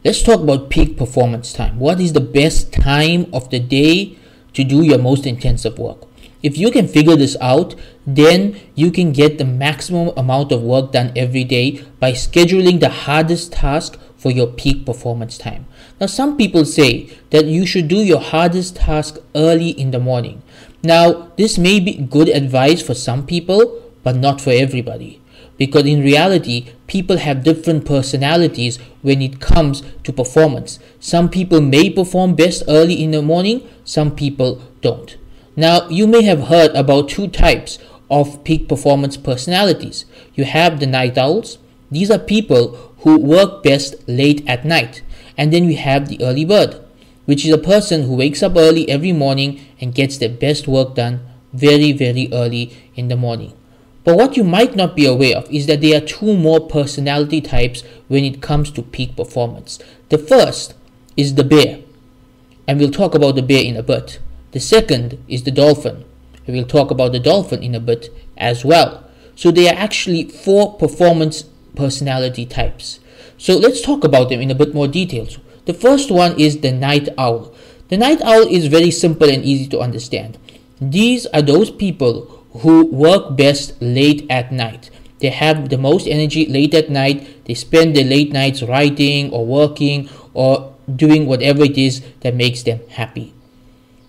Let's talk about peak performance time. What is the best time of the day to do your most intensive work? If you can figure this out, then you can get the maximum amount of work done every day by scheduling the hardest task for your peak performance time. Now, some people say that you should do your hardest task early in the morning. Now, this may be good advice for some people, but not for everybody. Because in reality, people have different personalities when it comes to performance. Some people may perform best early in the morning, some people don't. Now, you may have heard about two types of peak performance personalities. You have the night owls. These are people who work best late at night. And then we have the early bird, which is a person who wakes up early every morning and gets their best work done very, very early in the morning. But what you might not be aware of is that there are two more personality types when it comes to peak performance. The first is the bear, and we'll talk about the bear in a bit. The second is the dolphin, and we'll talk about the dolphin in a bit as well. So there are actually four performance personality types. So let's talk about them in a bit more detail. The first one is the night owl. The night owl is very simple and easy to understand. These are those people who work best late at night. They have the most energy late at night. They spend their late nights writing or working or doing whatever it is that makes them happy.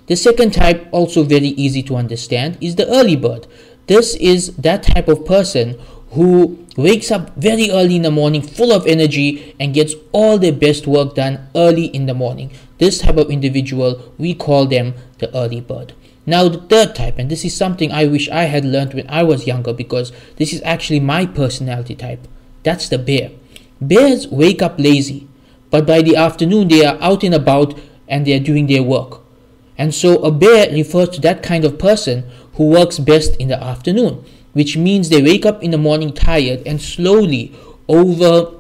The second type, also very easy to understand, is the early bird. This is that type of person who wakes up very early in the morning, full of energy, and gets all their best work done early in the morning. This type of individual, we call them the early bird. Now the third type, and this is something I wish I had learned when I was younger, because this is actually my personality type. That's the bear. Bears wake up lazy, but by the afternoon they are out and about and they are doing their work. And so a bear refers to that kind of person who works best in the afternoon, which means they wake up in the morning tired, and slowly over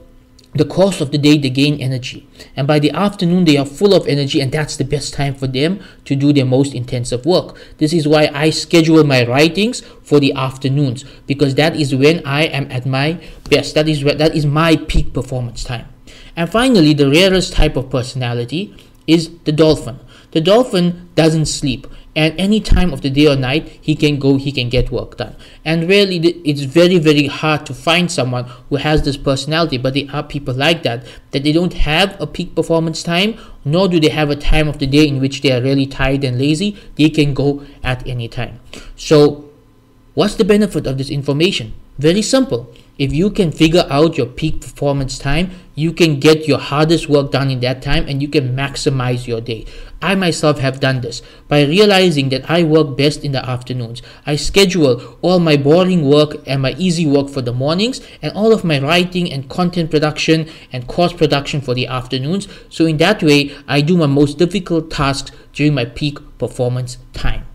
the course of the day they gain energy, and by the afternoon they are full of energy, and that's the best time for them to do their most intensive work. This is why I schedule my writings for the afternoons, because that is when I am at my best. That is my peak performance time. And finally, the rarest type of personality is the dolphin. The dolphin doesn't sleep, and any time of the day or night he can get work done. And really it's very, very hard to find someone who has this personality, but there are people like that they don't have a peak performance time, nor do they have a time of the day in which they are really tired and lazy. They can go at any time. So what's the benefit of this information? Very simple. If you can figure out your peak performance time, you can get your hardest work done in that time, and you can maximize your day. I myself have done this by realizing that I work best in the afternoons. I schedule all my boring work and my easy work for the mornings, and all of my writing and content production and course production for the afternoons. So in that way, I do my most difficult tasks during my peak performance time.